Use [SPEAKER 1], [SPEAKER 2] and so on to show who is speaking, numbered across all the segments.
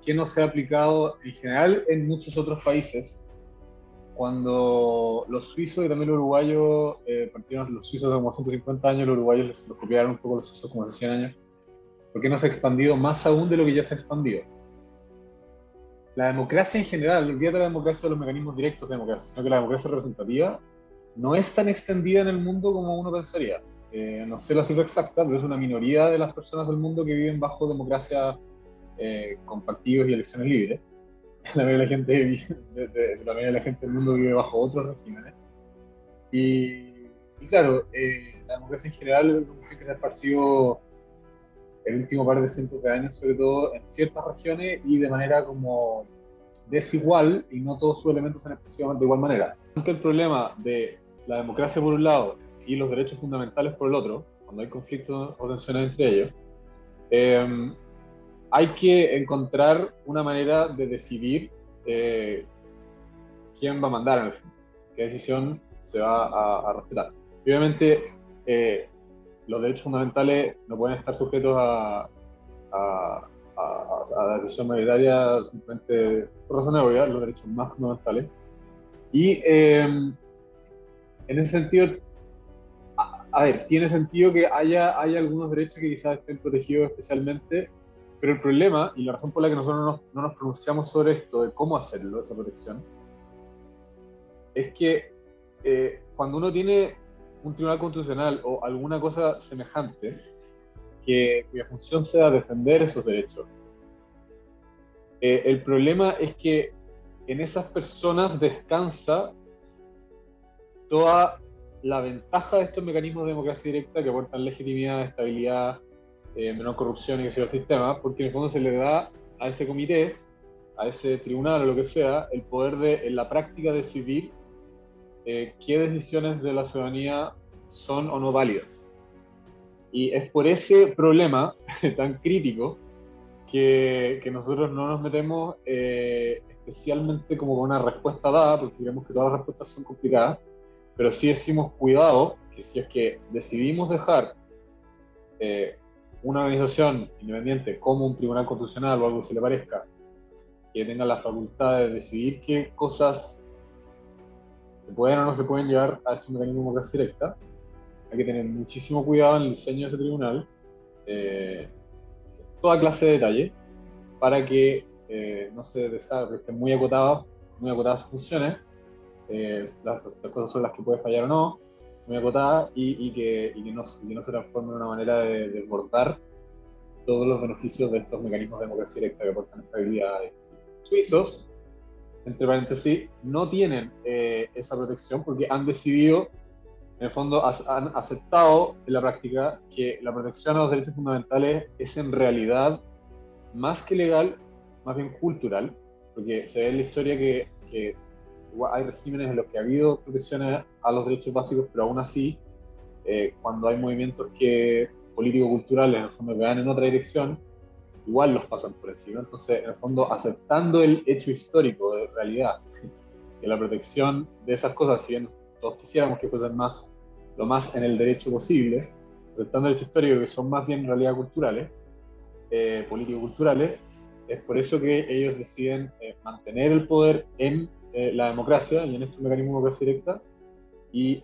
[SPEAKER 1] qué no se ha aplicado en general en muchos otros países. Cuando los suizos y también los uruguayos partieron, los suizos hace como 150 años, los uruguayos los copiaron un poco, los suizos como hace 100 años, ¿por qué no se ha expandido más aún de lo que ya se ha expandido? La democracia en general, olvídate de la democracia de los mecanismos directos de democracia, sino que la democracia representativa no es tan extendida en el mundo como uno pensaría. No sé la cifra exacta, pero es una minoría de las personas del mundo que viven bajo democracia con partidos y elecciones libres. La mayoría de la gente, la mayoría de la gente del mundo vive bajo otros regímenes. Y claro, la democracia en general es una cuestión que se ha esparcido el último par de cientos de años, sobre todo en ciertas regiones y de manera como desigual, y no todos sus elementos son exclusivamente de igual manera. Ante el problema de la democracia por un lado y los derechos fundamentales por el otro, cuando hay conflictos o tensiones entre ellos, hay que encontrar una manera de decidir quién va a mandar en el fondo, qué decisión se va a respetar. Y obviamente, los derechos fundamentales no pueden estar sujetos a la decisión mayoritaria simplemente por razones obvias, los derechos más fundamentales. Y en ese sentido, a ver, tiene sentido que haya algunos derechos que quizás estén protegidos especialmente, pero el problema y la razón por la que nosotros no nos pronunciamos sobre esto, de cómo hacerlo, esa protección, es que cuando uno tiene un tribunal constitucional o alguna cosa semejante, cuya función sea defender esos derechos, el problema es que en esas personas descansa toda la ventaja de estos mecanismos de democracia directa que aportan legitimidad, estabilidad, menor corrupción y que sea el sistema, porque en el fondo se le da a ese comité, a ese tribunal o lo que sea, el poder de, en la práctica, decidir qué decisiones de la ciudadanía son o no válidas. Y es por ese problema tan crítico que nosotros no nos metemos especialmente como con una respuesta dada, porque creemos que todas las respuestas son complicadas, pero sí decimos cuidado, que si es que decidimos dejar una organización independiente como un tribunal constitucional o algo que se le parezca, que tenga la facultad de decidir qué cosas se pueden o no se pueden llevar a este mecanismo de democracia directa, hay que tener muchísimo cuidado en el diseño de ese tribunal, toda clase de detalle, para que no se desarrolle, que estén muy acotadas sus funciones, las cosas son las que puede fallar o no, muy acotadas, y que no se transforme en una manera de desbordar todos los beneficios de estos mecanismos de democracia directa que aportan estabilidad. Suizos, entre paréntesis, no tienen esa protección porque han decidido, en el fondo, han aceptado en la práctica que la protección a los derechos fundamentales es en realidad más que legal, más bien cultural, porque se ve en la historia que hay regímenes en los que ha habido protecciones a los derechos básicos, pero aún así, cuando hay movimientos político-culturales, en el fondo, que van en otra dirección, igual los pasan por encima. Entonces, en el fondo, aceptando el hecho histórico de realidad, que la protección de esas cosas, si bien todos quisiéramos que fuesen lo más en el derecho posible, aceptando el hecho histórico que son más bien en realidad culturales, político-culturales, es por eso que ellos deciden mantener el poder en la democracia y en estos mecanismos de democracia directa y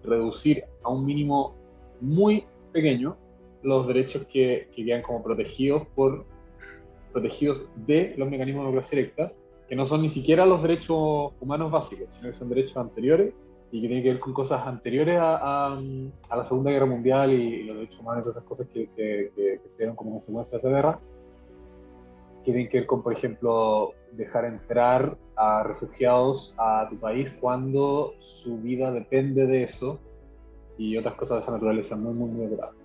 [SPEAKER 1] reducir a un mínimo muy pequeño los derechos que quedan como protegidos de los mecanismos de democracia directa, que no son ni siquiera los derechos humanos básicos, sino que son derechos anteriores y que tienen que ver con cosas anteriores a la Segunda Guerra Mundial y los derechos humanos y otras cosas que se dieron como consecuencia de esa guerra, que tienen que ver con, por ejemplo, dejar entrar a refugiados a tu país cuando su vida depende de eso, y otras cosas de esa naturaleza muy, muy, muy graves.